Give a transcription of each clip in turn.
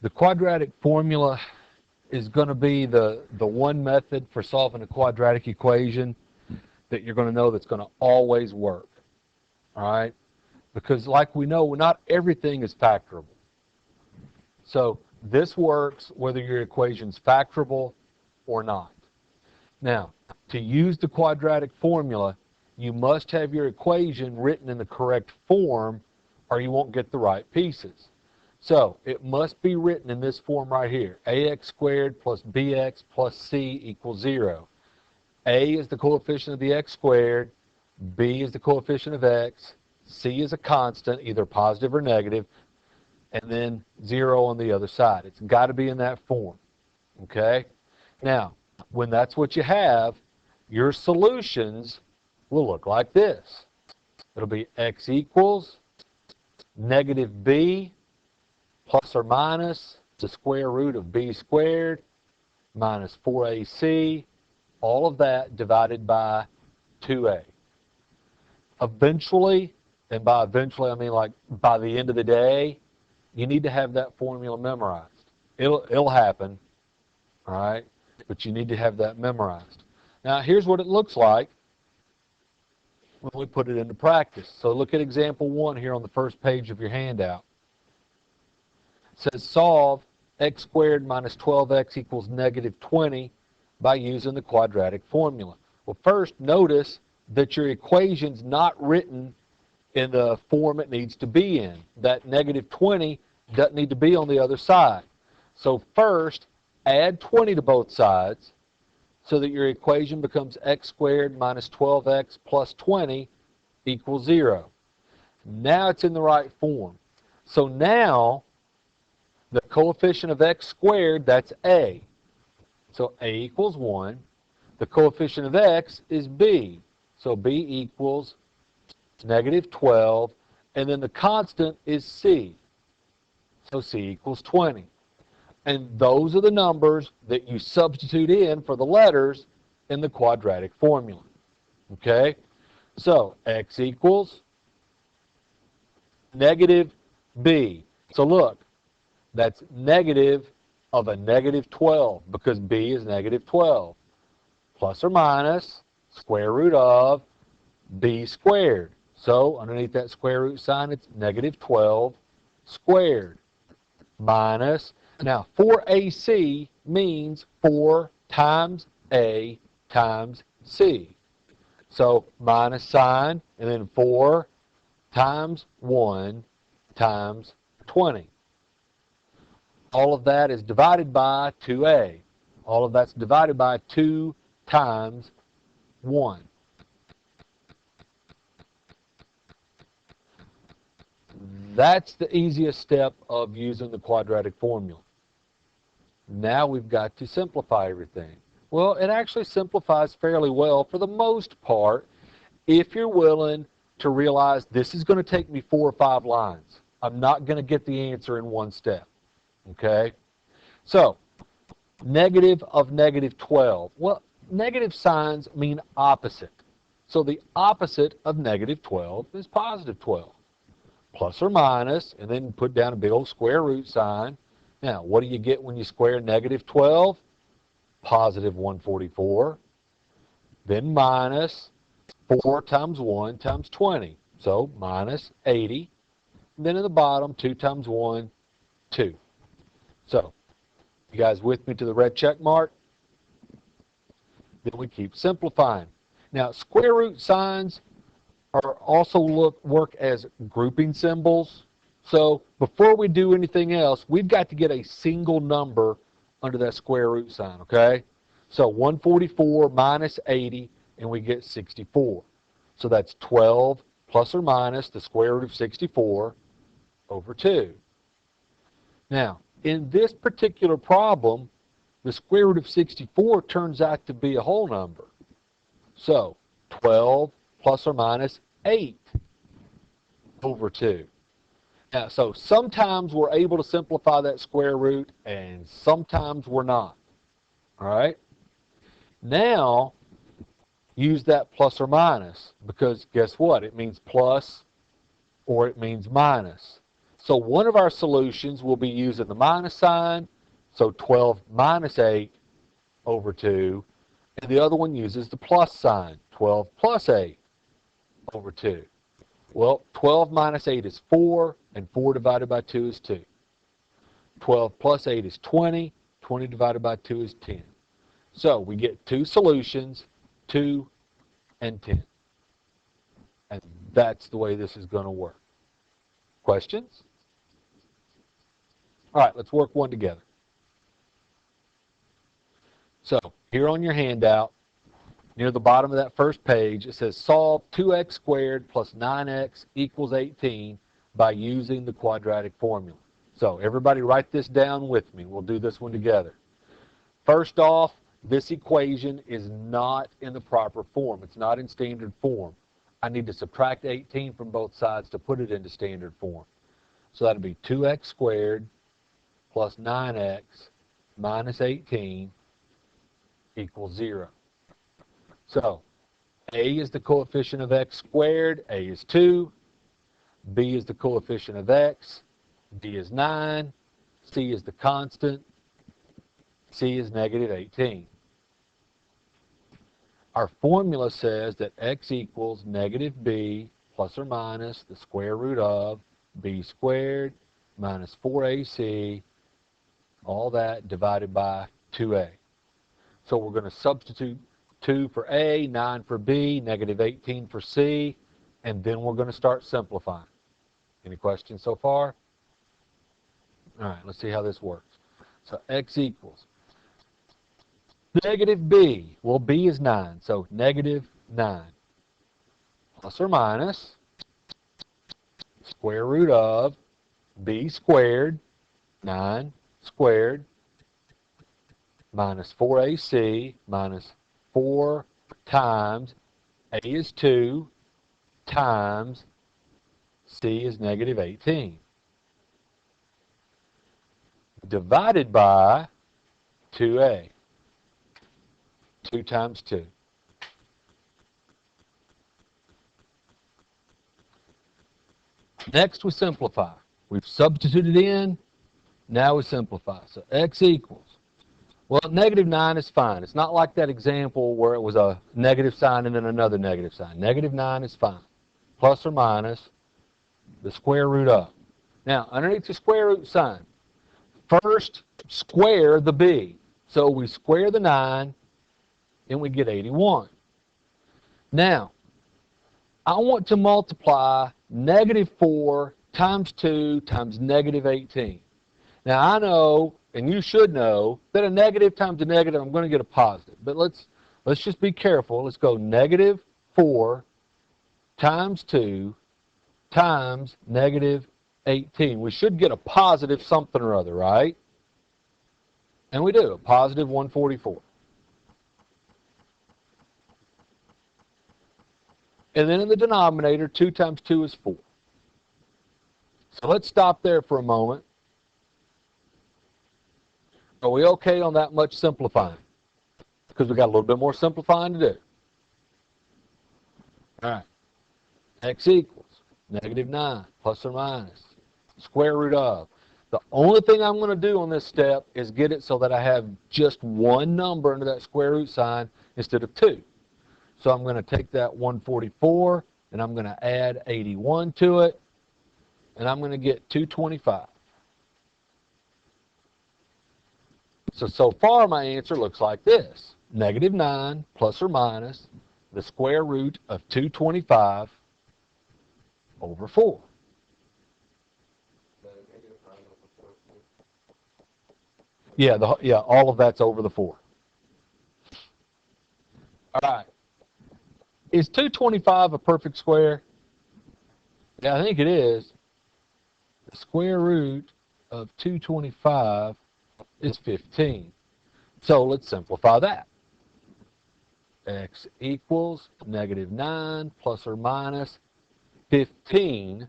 The quadratic formula is going to be the one method for solving a quadratic equation that you're going to know that's going to always work. All right? Because like we know, not everything is factorable. So this works whether your equation's factorable or not. Now, to use the quadratic formula, you must have your equation written in the correct form or you won't get the right pieces. So it must be written in this form right here. ax squared plus bx plus c equals 0. A is the coefficient of the x squared, b is the coefficient of x, c is a constant, either positive or negative, and then 0 on the other side. It's got to be in that form. Okay? Now, when that's what you have, your solutions will look like this. It'll be x equals negative b plus or minus the square root of b squared minus 4ac, all of that divided by 2a. Eventually, and by eventually I mean like by the end of the day, you need to have that formula memorized. It'll happen, all right? But you need to have that memorized. Now, here's what it looks like when we put it into practice. So look at example 1 here on the first page of your handout. It says solve x squared minus 12x equals negative 20 by using the quadratic formula. Well, first, notice that your equation's not written in the form it needs to be in. That negative 20 doesn't need to be on the other side. So first, add 20 to both sides so that your equation becomes x squared minus 12x plus 20 equals 0. Now it's in the right form. So now the coefficient of x squared, that's a. So a equals 1. The coefficient of x is b. So b equals negative 12. And then the constant is c. So c equals 20. And those are the numbers that you substitute in for the letters in the quadratic formula. Okay? So x equals negative b. So look, that's negative of a negative 12 because b is negative 12. Plus or minus square root of b squared. So underneath that square root sign, it's negative 12 squared. Minus, now 4ac means 4 times a times c. So minus sign, and then 4 times 1 times 20. All of that is divided by 2a. All of that's divided by 2 times 1. That's the easiest step of using the quadratic formula. Now we've got to simplify everything. Well, it actually simplifies fairly well for the most part if you're willing to realize this is going to take me 4 or 5 lines. I'm not going to get the answer in one step. Okay? So, negative of negative 12. Well, negative signs mean opposite. So the opposite of negative 12 is positive 12. Plus or minus, and then put down a big old square root sign. Now, what do you get when you square negative 12? Positive 144. Then minus 4 times 1 times 20. So minus 80. And then in the bottom, 2 times 1, 2. So, you guys with me to the red check mark? Then we keep simplifying. Now, square root signs are also work as grouping symbols. So before we do anything else, we've got to get a single number under that square root sign, okay? So 144 minus 80, and we get 64. So that's 12 plus or minus the square root of 64 over 2. Now, in this particular problem, the square root of 64 turns out to be a whole number. So 12 plus or minus 8 over 2. Now, so sometimes we're able to simplify that square root, and sometimes we're not. All right? Now, use that plus or minus, because guess what? It means plus or it means minus. So one of our solutions will be using the minus sign, so 12 minus 8 over 2, and the other one uses the plus sign, 12 plus 8 over 2. Well, 12 minus 8 is 4, and 4 divided by 2 is 2. 12 plus 8 is 20, 20 divided by 2 is 10. So we get two solutions, 2 and 10. And that's the way this is going to work. Questions? All right, let's work one together. So here on your handout, near the bottom of that first page, it says solve 2x squared plus 9x equals 18 by using the quadratic formula. So everybody write this down with me. We'll do this one together. First off, this equation is not in the proper form. It's not in standard form. I need to subtract 18 from both sides to put it into standard form. So that'll be 2x squared plus 9x minus 18 equals 0. So a is the coefficient of x squared, a is 2, b is the coefficient of x, d is 9, c is the constant, c is negative 18. Our formula says that x equals negative b plus or minus the square root of b squared minus 4ac, all that divided by 2a. So we're going to substitute 2 for a, 9 for b, negative 18 for c, and then we're going to start simplifying. Any questions so far? All right, let's see how this works. So x equals negative b. Well, b is 9, so negative 9 plus or minus square root of b squared, 9 squared, minus 4ac minus 4 times a is 2 times c is negative 18 divided by 2a. 2 times 2. Next we simplify. We've substituted in, now we simplify. So x equals, well, negative 9 is fine. It's not like that example where it was a negative sign and then another negative sign. Negative 9 is fine. Plus or minus the square root of. Now, underneath the square root sign, first square the b. So we square the 9 and we get 81. Now, I want to multiply negative 4 times 2 times negative 18. Now, I know, and you should know, that a negative times a negative, I'm going to get a positive. But let's just be careful. Let's go negative 4 times 2 times negative 18. We should get a positive something or other, right? And we do, a positive 144. And then in the denominator, 2 times 2 is 4. So let's stop there for a moment. Are we okay on that much simplifying? Because we got a little bit more simplifying to do. All right. X equals negative 9 plus or minus square root of. The only thing I'm going to do on this step is get it so that I have just one number under that square root sign instead of 2. So I'm going to take that 144 and I'm going to add 81 to it, and I'm going to get 225. So far my answer looks like this. Negative 9 plus or minus the square root of 225 over 4. Yeah, all of that's over the 4. All right. Is 225 a perfect square? Yeah, I think it is. The square root of 225 is 15. So let's simplify that. X equals negative 9 plus or minus 15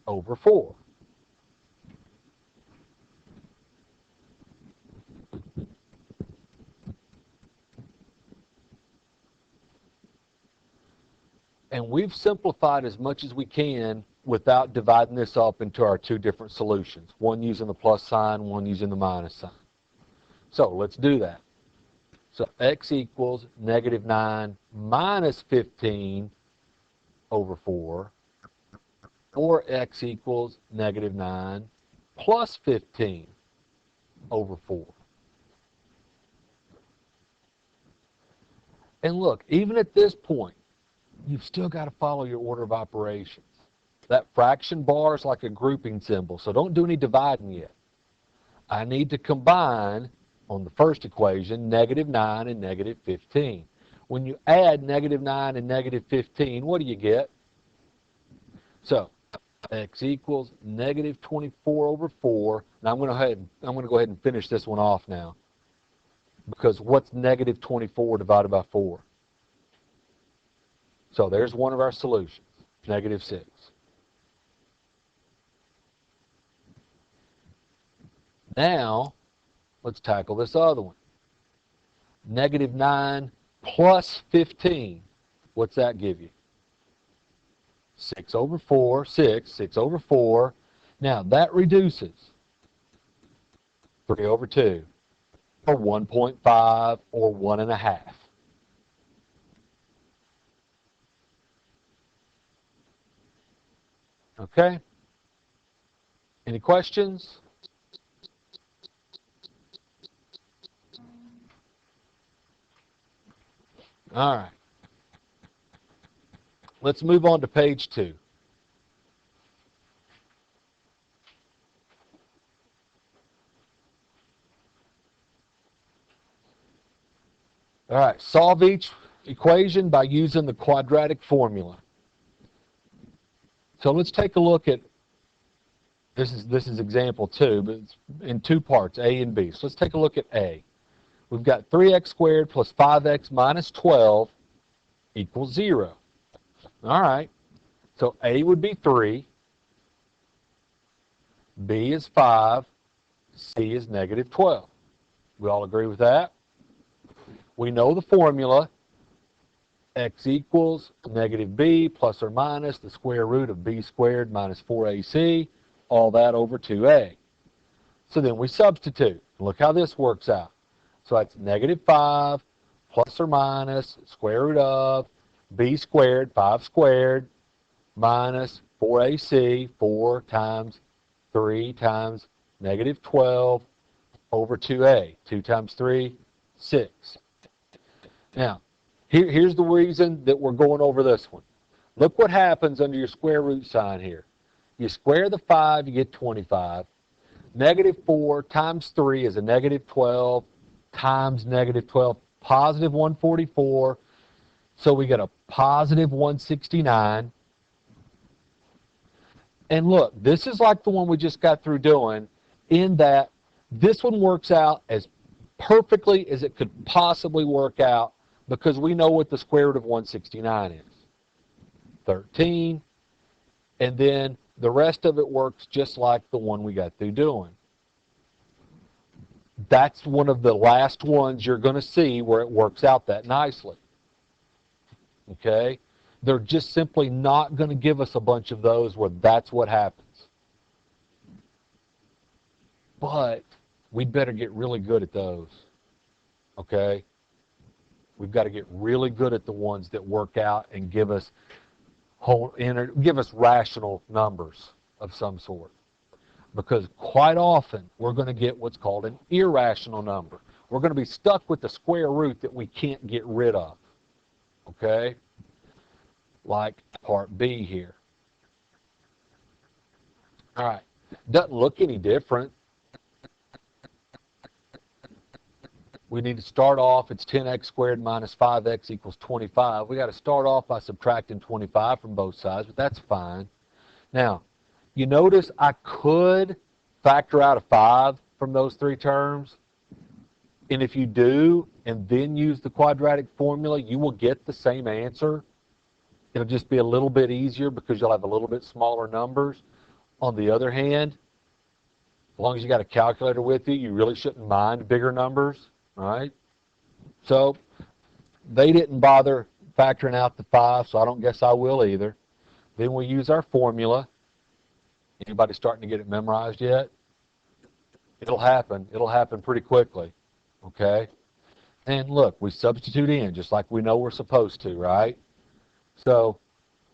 over 4. And we've simplified as much as we can without dividing this up into our two different solutions, one using the plus sign, one using the minus sign. So let's do that. So x equals negative 9 minus 15 over 4, or x equals negative 9 plus 15 over 4. And look, even at this point, you've still got to follow your order of operations. That fraction bar is like a grouping symbol, so don't do any dividing yet. I need to combine, on the first equation, negative 9 and negative 15. When you add negative 9 and negative 15, what do you get? So x equals negative 24 over 4. Now I'm going to go ahead and finish this one off now, because what's negative 24 divided by 4? So there's one of our solutions, negative 6. Now, let's tackle this other one. Negative 9 plus 15. What's that give you? 6 over 4, 6 over 4. Now, that reduces 3 over 2, or 1.5, or 1.5. Okay? Any questions? All right. Let's move on to page 2. All right, solve each equation by using the quadratic formula. So let's take a look at, this is example 2, but it's in two parts, A and B. So let's take a look at A. We've got 3x squared plus 5x minus 12 equals 0. All right, so A would be 3, B is 5, C is negative 12. We all agree with that? We know the formula, x equals negative b plus or minus the square root of b squared minus 4ac, all that over 2a. So then we substitute. Look how this works out. So that's negative 5 plus or minus square root of b squared, 5 squared, minus 4ac, 4 times 3 times negative 12 over 2a. 2 times 3, 6. Now, here's the reason that we're going over this one. Look what happens under your square root sign here. You square the 5, you get 25. Negative 4 times 3 is a negative 12 times negative 12, positive 144. So we get a positive 169. And look, this is like the one we just got through doing, in that this one works out as perfectly as it could possibly work out, because we know what the square root of 169 is. 13. And then the rest of it works just like the one we got through doing. That's one of the last ones you're going to see where it works out that nicely. Okay? They're just simply not going to give us a bunch of those where that's what happens. But we'd better get really good at those. Okay? We've got to get really good at the ones that work out and give us rational numbers of some sort. Because quite often we're going to get what's called an irrational number. We're going to be stuck with the square root that we can't get rid of. Okay? Like part B here. All right. Doesn't look any different. We need to start off, it's 10x squared minus 5x equals 25. We got to start off by subtracting 25 from both sides, but that's fine. Now, you notice I could factor out a 5 from those three terms. And if you do, and then use the quadratic formula, you will get the same answer. It'll just be a little bit easier because you'll have a little bit smaller numbers. On the other hand, as long as you got a calculator with you, you really shouldn't mind bigger numbers. Right? So they didn't bother factoring out the 5, so I don't guess I will either. Then we use our formula. Anybody starting to get it memorized yet? It'll happen. It'll happen pretty quickly, okay? And look, we substitute in just like we know we're supposed to, right? So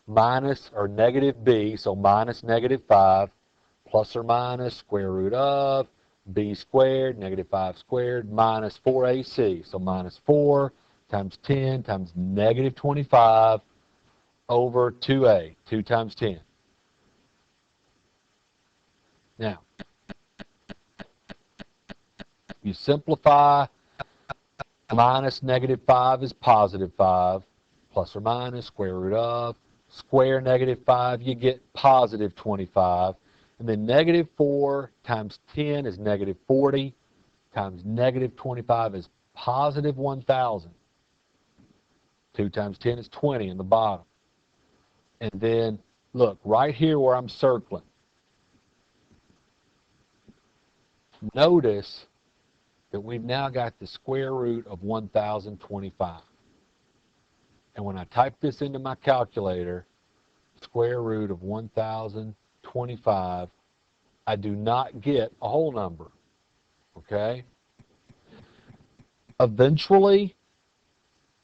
minus or negative b, so minus negative 5, plus or minus square root of b squared, negative 5 squared, minus 4ac. So minus 4 times 10 times negative 25 over 2a, 2 times 10. Now, you simplify. Minus negative 5 is positive 5, plus or minus square root of. Square negative 5, you get positive 25. And then negative 4 times 10 is negative 40, times negative 25 is positive 1,000. 2 times 10 is 20 in the bottom. And then, look, right here where I'm circling, notice that we've now got the square root of 1,025. And when I type this into my calculator, square root of 1,025, I do not get a whole number, okay? Eventually,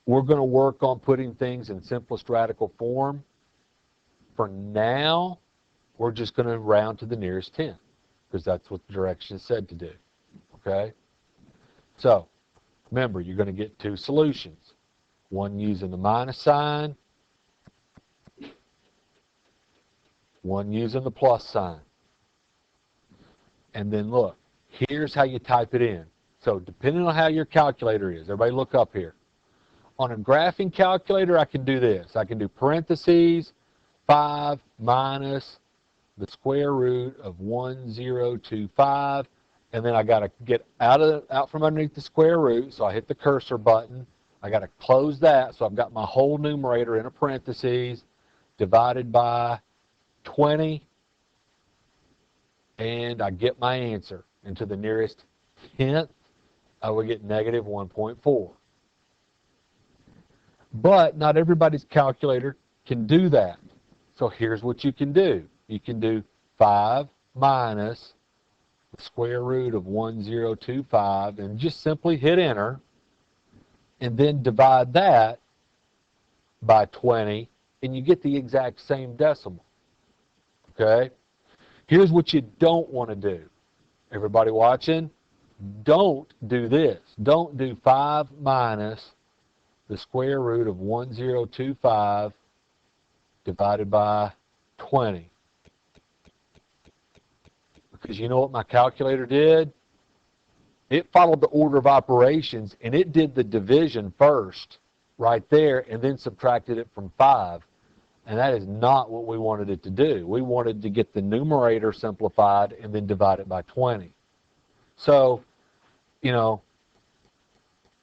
we're going to work on putting things in simplest radical form. For now, we're just going to round to the nearest 10, because that's what the direction said to do, okay? So, remember, you're going to get two solutions. One using the minus sign, one using the plus sign. And then look, here's how you type it in. So depending on how your calculator is, everybody look up here. On a graphing calculator, I can do this. I can do parentheses, 5 minus the square root of 1025, and then I got to get out from underneath the square root, so I hit the cursor button. I got to close that, so I've got my whole numerator in a parentheses, divided by 20, and I get my answer. And to the nearest tenth, I will get negative 1.4. But not everybody's calculator can do that. So here's what you can do. You can do 5 minus the square root of 1025 and just simply hit enter, and then divide that by 20, and you get the exact same decimal. Okay? Here's what you don't want to do. Everybody watching, don't do this. Don't do 5 minus the square root of 1025 divided by 20. Because you know what my calculator did? It followed the order of operations, and it did the division first, right there, and then subtracted it from 5. And that is not what we wanted it to do. We wanted to get the numerator simplified and then divide it by 20. So, you know,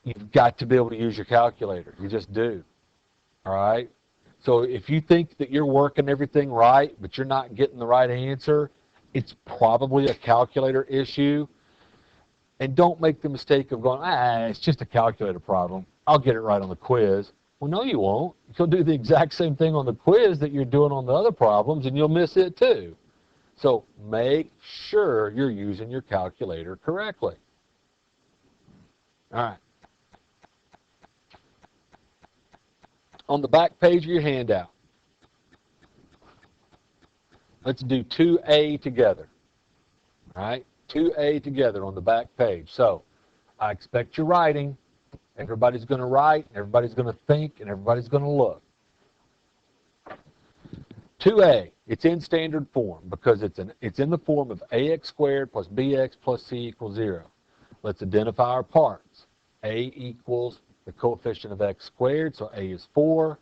you've got to be able to use your calculator. You just do. All right? So if you think that you're working everything right, but you're not getting the right answer, it's probably a calculator issue. And don't make the mistake of going, it's just a calculator problem. I'll get it right on the quiz. Well, no, you won't. You'll do the exact same thing on the quiz that you're doing on the other problems, and you'll miss it too. So make sure you're using your calculator correctly. All right. On the back page of your handout, let's do 2A together. All right? 2A together on the back page. So I expect you're writing. Everybody's going to write, everybody's going to think, and everybody's going to look. 2A, it's in standard form because it's in the form of ax squared plus bx plus c equals 0. Let's identify our parts. A equals the coefficient of x squared, so a is 4.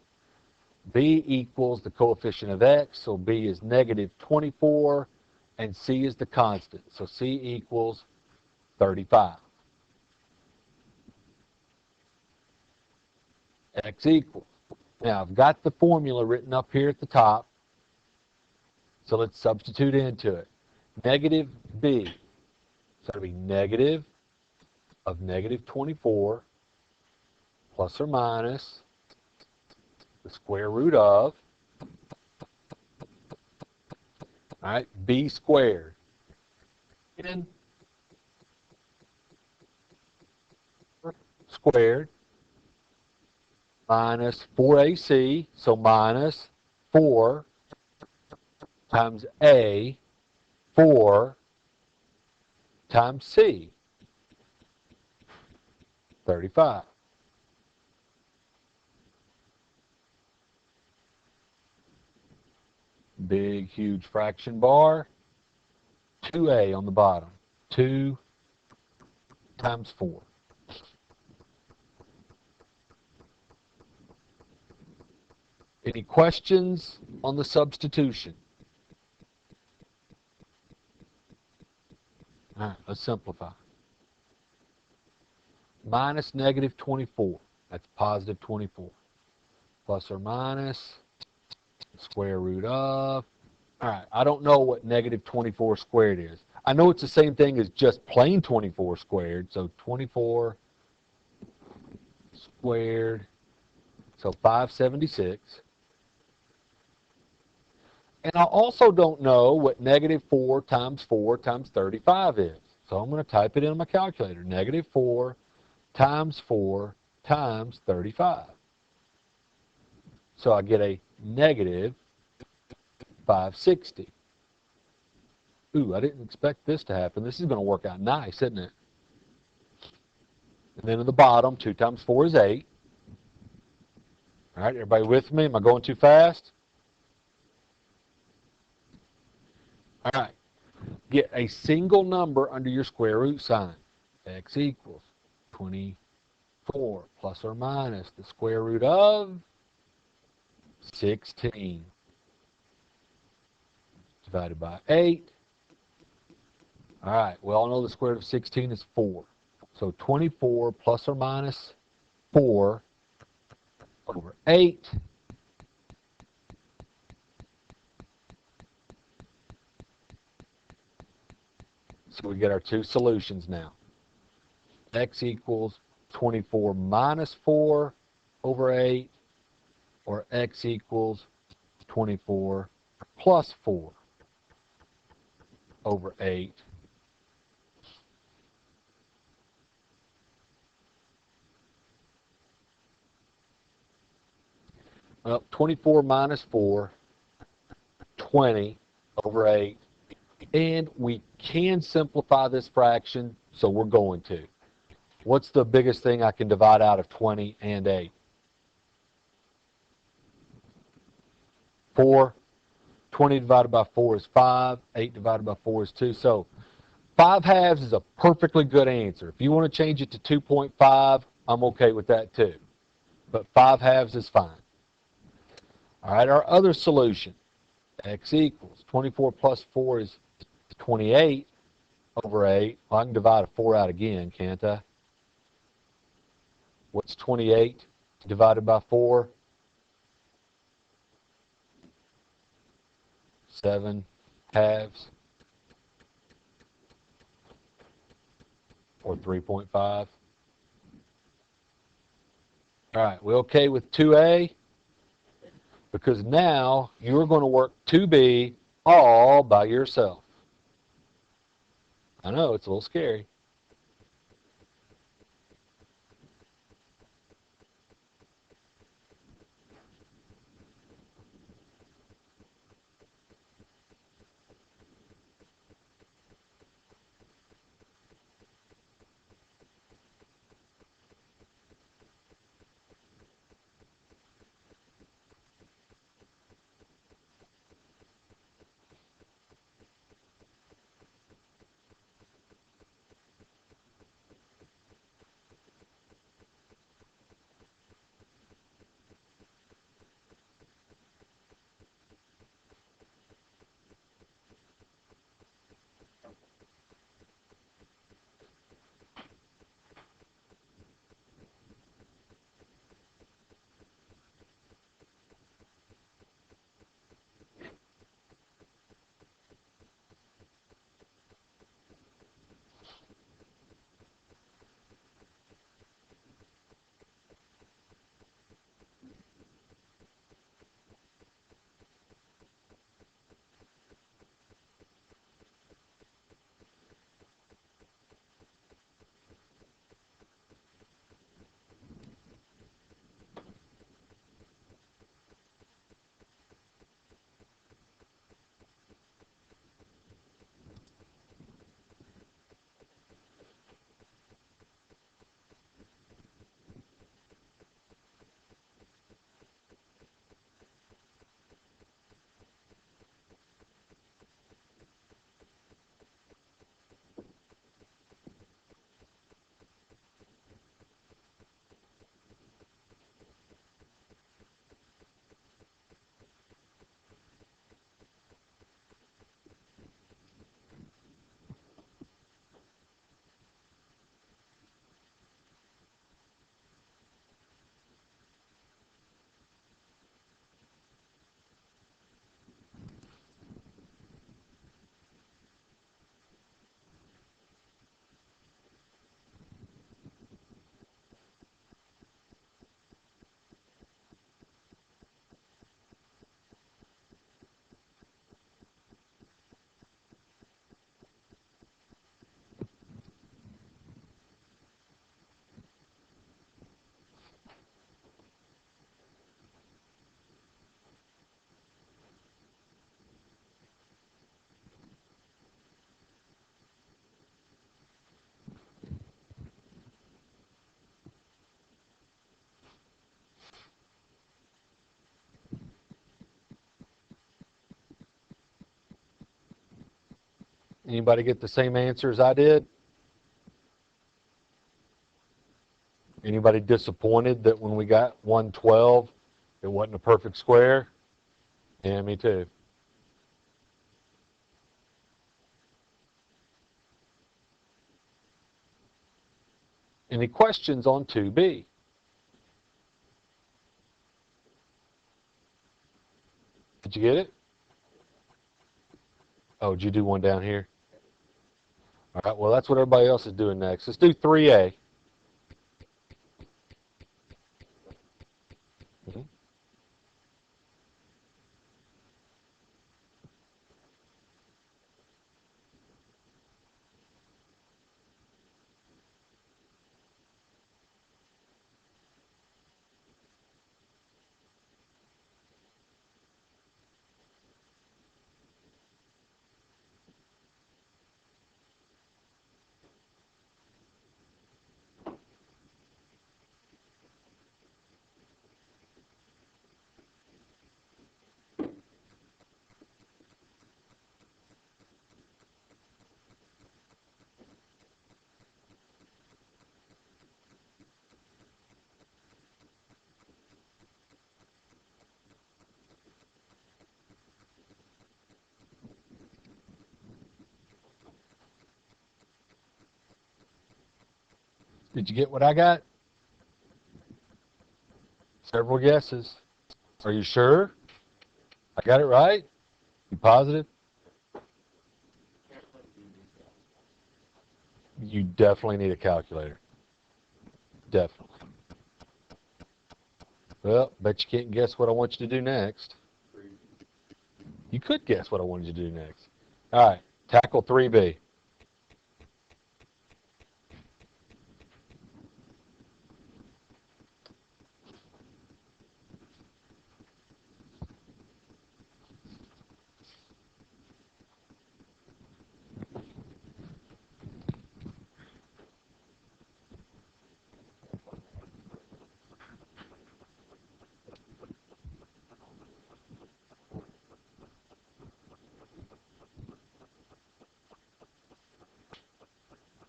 B equals the coefficient of x, so b is negative 24. And c is the constant, so c equals 35. X equals. Now, I've got the formula written up here at the top, so let's substitute into it. Negative b, so it'll be negative of negative 24 plus or minus the square root of, All right, b squared. N squared minus 4ac, so minus 4 times a, 4 times c, 35. Big, huge fraction bar, 2a on the bottom, 2 times 4. Any questions on the substitution? All right, let's simplify. Minus negative 24, that's positive 24. Plus or minus square root of, all right, I don't know what negative 24 squared is. I know it's the same thing as just plain 24 squared, so 24 squared, so 576. And I also don't know what negative 4 times 35 is. So I'm going to type it in my calculator. Negative 4 times 35. So I get a negative 560. Ooh, I didn't expect this to happen. This is going to work out nice, isn't it? And then at the bottom, 2 times 4 is 8. All right, everybody with me? Am I going too fast? All right. Get a single number under your square root sign. X equals 24 plus or minus the square root of 16 divided by 8. All right, we all know the square root of 16 is 4. So 24 plus or minus 4 over 8. So we get our two solutions now. X equals 24 minus 4 over 8, or x equals 24 plus 4 over 8. Well, 24 minus 4, 20 over 8. And we can simplify this fraction, so we're going to. What's the biggest thing I can divide out of 20 and 8? 4. 20 divided by 4 is 5. 8 divided by 4 is 2. So 5 halves is a perfectly good answer. If you want to change it to 2.5, I'm okay with that too. But 5 halves is fine. All right, our other solution, x equals 24 plus 4 is 28 over 8. Well, I can divide a 4 out again, can't I? What's 28 divided by 4? 7 halves, or 3.5. All right, we okay with 2a? Because now you're going to work 2b all by yourself. I know, it's a little scary. Anybody get the same answer as I did? Anybody disappointed that when we got 112, it wasn't a perfect square? Yeah, me too. Any questions on 2B? Did you get it? Oh, did you do one down here? All right, well, that's what everybody else is doing next. Let's do 3A. Mhm. Did you get what I got? Several guesses. Are you sure? I got it right? You positive? You definitely need a calculator. Definitely. Well, bet you can't guess what I want you to do next. You could guess what I wanted you to do next. All right, tackle 3B.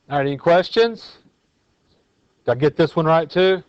All right, any questions? Did I get this one right too?